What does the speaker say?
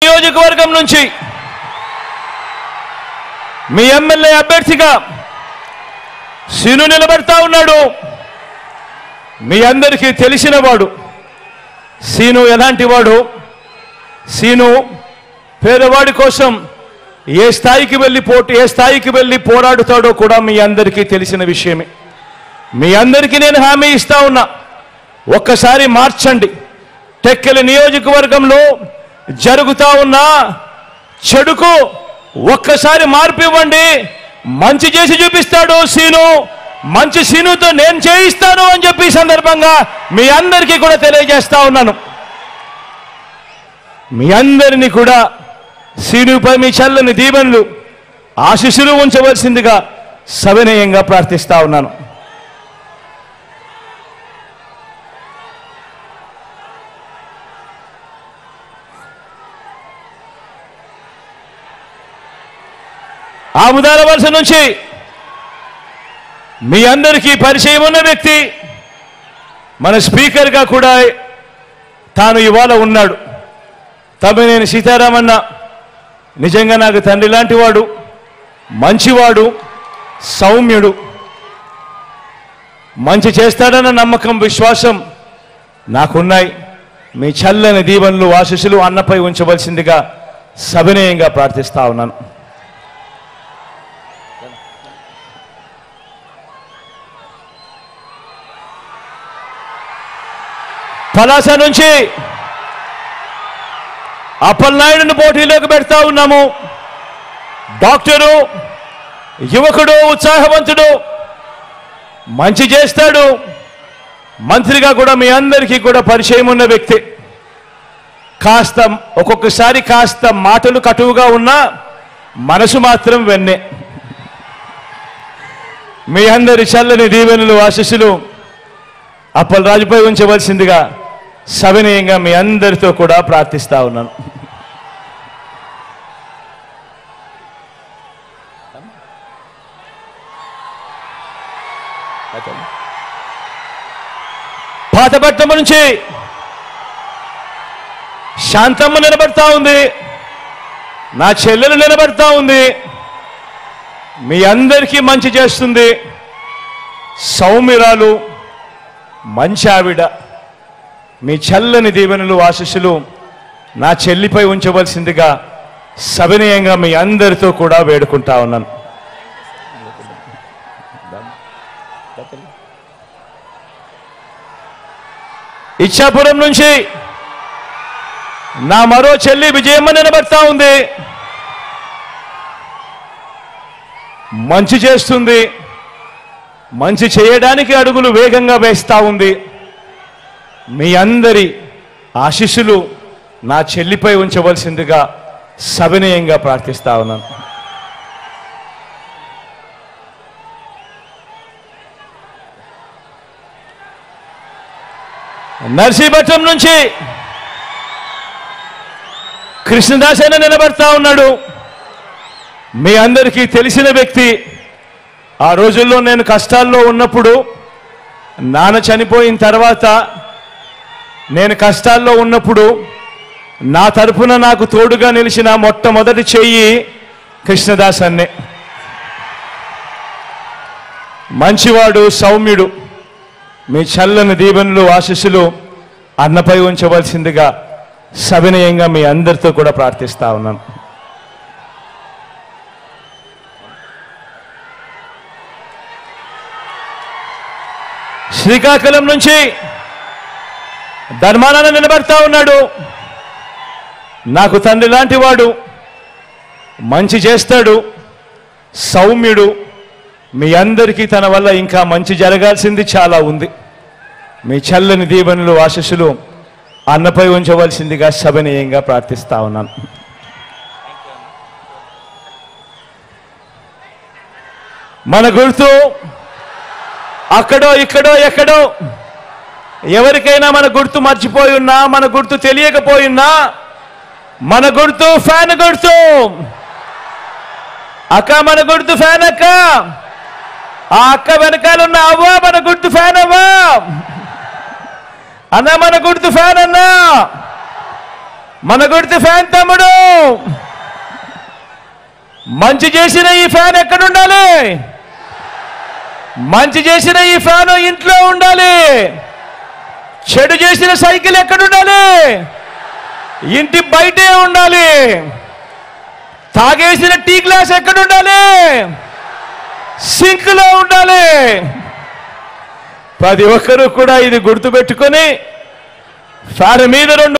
నియోజకవర్గం నుంచి మీ ఎమ్మెల్యే అభ్యర్థిగా సీను నిలబడతా ఉన్నాడు. మీ అందరికీ తెలిసినవాడు. సీను ఎలాంటి వాడు? సీను పేదవాడి కోసం ఏ స్థాయికి వెళ్ళి పోరాడుతాడో కూడా మీ అందరికీ తెలిసిన విషయమే. మీ అందరికీ నేను హామీ ఇస్తా ఉన్నా, ఒక్కసారి మార్చండి. టెక్కలి నియోజకవర్గంలో జరుగుతా ఉన్న చెడుకు ఒక్కసారి మార్పు ఇవ్వండి. మంచి చేసి చూపిస్తాడు సీను. మంచి సీనుతో నేను చేయిస్తాను అని చెప్పి సందర్భంగా మీ అందరికీ కూడా తెలియజేస్తా ఉన్నాను. మీ అందరినీ కూడా సీనుపై మీ చల్లని దీవెనలు ఆశీస్సులు ఉంచవలసిందిగా సవినయంగా ప్రార్థిస్తా ఉన్నాను. ఆముదాల వలస నుంచి మీ అందరికీ పరిచయం ఉన్న వ్యక్తి, మన స్పీకర్గా కూడా తాను ఇవాళ ఉన్నాడు. తమ్మినేని సీతారామన్న నిజంగా నాకు తండ్రి లాంటి వాడు, మంచివాడు, సౌమ్యుడు. మంచి చేస్తాడన్న నమ్మకం, విశ్వాసం నాకున్నాయి. మీ చల్లని దీవెనలు ఆశీస్సులు అన్నపై ఉంచవలసిందిగా సవినయంగా ప్రార్థిస్తా ఉన్నాను. పలాస నుంచి అప్పలనాయుడును పోటీలోకి పెడతా ఉన్నాము. డాక్టరు, యువకుడు, ఉత్సాహవంతుడు, మంచి చేస్తాడు. మంత్రిగా కూడా మీ అందరికీ కూడా పరిచయం ఉన్న వ్యక్తి. ఒక్కొక్కసారి కాస్త మాటలు కటువుగా ఉన్నా మనసు మాత్రం వెన్నే. మీ అందరి చల్లని దీవెనలు ఆశీస్సులు అప్పలరాజుపై ఉంచవలసిందిగా సవినయంగా మీ అందరితో కూడా ప్రార్థిస్తా ఉన్నాను. పాతపట్నం నుంచి శాంతమ్మ నిలబడతా ఉంది. నా చెల్లెలు నిలబడతా ఉంది. మీ అందరికీ మంచి చేస్తుంది. సౌమ్యురాలు, మంచి ఆవిడ. మీ చల్లని దీవెనలు ఆశీస్సులు నా చెల్లిపై ఉంచవలసిందిగా సవినయంగా మీ అందరితో కూడా వేడుకుంటా ఉన్నాను. ఇచ్చాపురం నుంచి నా మరో చెల్లి విజయమ్మ నిలబడతా ఉంది. మంచి చేస్తుంది. మంచి చేయడానికి అడుగులు వేగంగా వేస్తా ఉంది. మీ అందరి ఆశీస్సులు నా చెల్లిపై ఉంచవలసిందిగా సవినయంగా ప్రార్థిస్తా ఉన్నాను. నర్సీపట్నం నుంచి కృష్ణదాస్ అన్న నిలబడతా ఉన్నాడు. మీ అందరికీ తెలిసిన వ్యక్తి. ఆ రోజుల్లో నేను కష్టాల్లో ఉన్నప్పుడు, నాన్న చనిపోయిన తర్వాత నేను కష్టాల్లో ఉన్నప్పుడు నా తరపున నాకు తోడుగా నిలిచిన మొట్టమొదటి చెయ్యి కృష్ణదాస్ అన్నే. మంచివాడు, సౌమ్యుడు. మీ చల్లని దీవెనలు ఆశీస్సులు అన్నపై ఉంచవలసిందిగా సవినయంగా మీ అందరితో కూడా ప్రార్థిస్తా ఉన్నాను. శ్రీకాకుళం నుంచి ధర్మానాన్న నిలబడతా ఉన్నాడు. నాకు తండ్రి లాంటి వాడు, మంచి చేస్తాడు, సౌమ్యుడు. మీ అందరికీ తన వల్ల ఇంకా మంచి జరగాల్సింది చాలా ఉంది. మీ చల్లని దీవెనలు ఆశీస్సులు అన్నపై ఉంచవలసిందిగా సవినయంగా ప్రార్థిస్తా ఉన్నాను. మన గుర్తు అక్కడో ఇక్కడో ఎక్కడో ఎవరికైనా మన గుర్తు మర్చిపోయి ఉన్నా, మన గుర్తు తెలియకపోయినా, మన గుర్తు ఫ్యాన్ గుర్తు. అక్క మన గుర్తు ఫ్యాన్ అక్క. ఆ అక్క వెనకాల ఉన్న అవ్వ మన గుర్తు ఫ్యాన్ అవ్వ. అన్న మన గుర్తు ఫ్యాన్ అన్నా. మన గుర్తు ఫ్యాన్ తమ్ముడు. మంచి చేసిన ఈ ఫ్యాన్ ఎక్కడ ఉండాలి? మంచి చేసిన ఈ ఫ్యాన్ ఇంట్లో ఉండాలి. చెడు చేసిన సైకిల్ ఎక్కడ ఉండాలి? ఇంటి బయటే ఉండాలి. తాగేసిన టీ గ్లాస్ ఎక్కడ ఉండాలి? సింక్ లో ఉండాలి. ప్రతి ఒక్కరూ కూడా ఇది గుర్తుపెట్టుకొని ఫ్యాన్ మీద 2